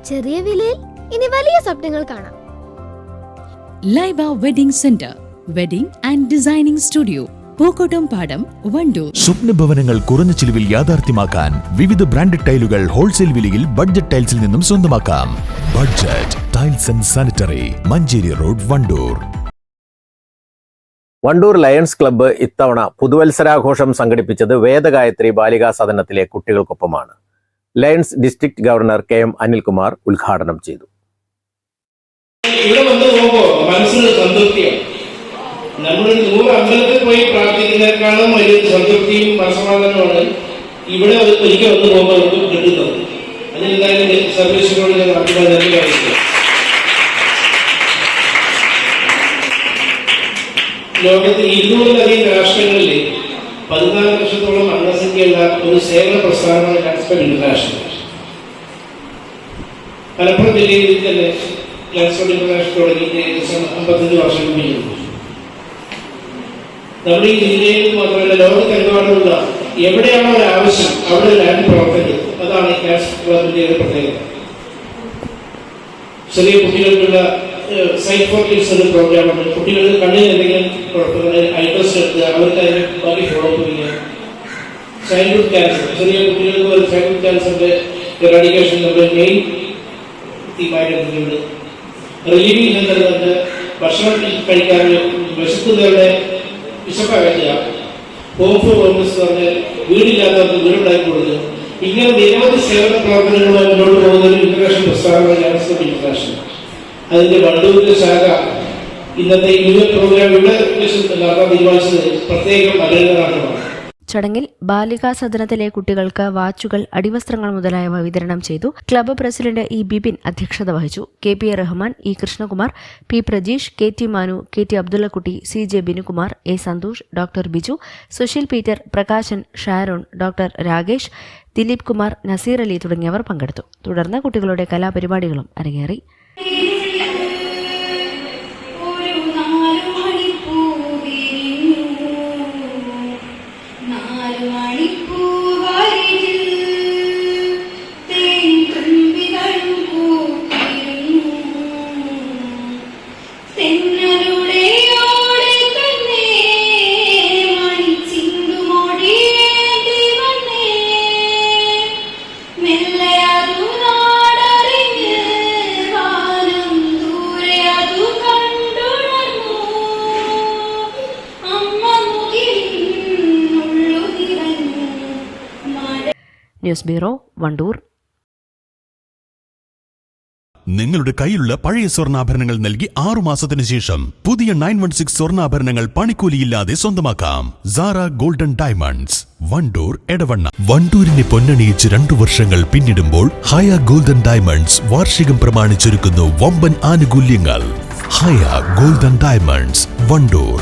ചെറിയ വിലയിൽ ഇനി വലിയ സ്വപ്നങ്ങൾ കാണാം. Laiba wedding centre, wedding and designing studio, Pookkottumpadam, Wandoor. സ്വപ്ന ഭവനങ്ങൾ കുറഞ്ഞ ചിലവിൽ യാഥാർത്ഥ്യമാക്കാൻ വിവിധ ബ്രാൻഡഡ് ടൈലുകൾ ഹോൾസെയിൽ വിലയിൽ ബഡ്ജറ്റ് ടൈൽസിൽ നിന്നും സ്വന്തമാക്കാം. Budget tiles and sanitary, Manjeri road, Wandoor. Wandoor Lions club ഇത്തവണ പുതുവത്സരാഘോഷം സംഘടിപ്പിച്ചത് വേദഗായത്രി ബാലികാ സദനത്തിലെ കുട്ടികൾക്കൊപ്പമാണ്. Lions district governor KM Anilkumar ഉദ്ഘാടനം ചെയ്തു. ഇവിടെ വന്ന് പോകുമ്പോൾ മനസ്സിന് സംതൃപ്തിയാണ്. നമ്മൾ 100 അമ്പലത്തിൽ പോയി പ്രാർത്ഥിക്കുന്നതിനേക്കാളും വലിയ സംതൃപ്തിയും മനസ്സമാധാനമാണ് ഇവിടെ ഒരിക്കൽ വന്ന് പോകുമ്പോൾ നമുക്ക് കിട്ടുന്നത്. അതിനെന്തായാലും സർവീസിനോട് ഞാൻ അഭിപ്രായം അറിയിക്കുക. ലോകത്ത് 200-ലധികം രാഷ്ട്രങ്ങളിൽ 14 ലക്ഷത്തോളം അംഗസംഖ്യയുള്ള ഒരു സേവന പ്രസ്ഥാനമാണ് ലയൺസ് ഇന്റർനാഷണൽ. മലപ്പുറം ജില്ലയിൽ തന്നെ ലയൺസ് ഇന്റർനാഷണൽ തുടങ്ങി 55 വർഷം കഴിഞ്ഞു. നമ്മുടെ ഈ ജില്ലയിൽ മാത്രമല്ല, ലോകത്തെമ്പാടുമുള്ള എവിടെയാണോ ഒരു ആവശ്യം അവിടെ ലയൺസ് പ്രവർത്തിക്കുന്നത്. അതാണ് ലയൺസ് ക്ലബിന്റെ ഒരു പ്രത്യേകത. ചെറിയ കുട്ടികൾക്കുള്ള സൈറ്റ് ഫോർ കിഡ്സ് എന്ന പ്രോഗ്രാമുണ്ട്. കുട്ടികൾക്ക് കണ്ണിന് എന്തെങ്കിലും കുഴപ്പങ്ങൾ ഐ ടെസ്റ്റ് എടുക്കുക, അവർക്ക് അതിനെ ബാക്കി ഫോളോ അപ്പ് ചെയ്യുക. ചൈൽഡ്ഹുഡ് ക്യാൻസർ, ചെറിയ കുട്ടികൾക്ക് ഒരു ചൈൽഡ്ഹുഡ് ക്യാൻസറിന്റെ എറാഡിക്കേഷൻ നമ്മുടെ മെയിൻ തീമായിട്ട് എടുത്തിട്ടുണ്ട്. റിലീവിംഗ് സെന്റർ, ഭക്ഷണം കഴിക്കാൻ വിശക്കുന്നവരുടെ വിശപ്പകറ്റുക. ഹോം ഫോർ ഹോംലെസ് എന്ന് പറഞ്ഞാൽ വീടില്ലാത്തവർക്ക് വീടുണ്ടാക്കി കൊടുക്കുക. ഇങ്ങനെ നിരവധി സേവന പ്രവർത്തനങ്ങളുമായി മുന്നോട്ട് പോകുന്ന ഒരു ഇന്റർനാഷണൽ പ്രസ്ഥാനമാണ് ലയൺസ് ഇന്റർനാഷണൽ. അതിന്റെ വണ്ടൂരിലെ ശാഖ ഇന്നത്തെ പ്രോഗ്രാം ഇവിടെ നടത്താൻ തീരുമാനിച്ചത് പ്രത്യേകം അഭിനന്ദനാർഹമാണ്. ചടങ്ങിൽ ബാലികാ സദനത്തിലെ കുട്ടികൾക്ക് വാച്ചുകൾ, അടിവസ്ത്രങ്ങൾ മുതലായവ വിതരണം ചെയ്തു. ക്ലബ്ബ് പ്രസിഡന്റ് ഇ ബിപിൻ അധ്യക്ഷത വഹിച്ചു. KP Rahman, E Krishnakumar, P Prajeesh, KT Manu, KT Abdullakutty, CJ Binukumar, A Santhosh, doctor Biju, Susheel Peter, Prakashan, Sharon, doctor Rakesh, Dileep Kumar, Naseer Ali തുടങ്ങിയവർ പങ്കെടുത്തു. തുടർന്ന് കുട്ടികളുടെ കലാപരിപാടികളും അരങ്ങേറി. News bureau, Wandoor. നിങ്ങളുടെ കയ്യിലുള്ള പഴയ സ്വർണ്ണാഭരണങ്ങൾ നൽകി 6 മാസത്തിന് ശേഷം പുതിയ 916 സ്വർണ്ണാഭരണങ്ങൾ പണിക്കൂലിയില്ലാതെ സ്വന്തമാക്കാം. Sara golden diamonds, Wandoor, Edavanna. വണ്ടൂരിനെ പൊന്നണിയിച്ച് 2 വർഷങ്ങൾ പിന്നിടുമ്പോൾ ഹയ ഗോൾഡൻ ഡയമണ്ട്സ് വാർഷികം പ്രമാണിച്ചൊരുക്കുന്നു വമ്പൻ ആനുകൂല്യങ്ങൾ. ഹയ ഗോൾഡൻ ഡയമണ്ട്സ്, വണ്ടൂർ.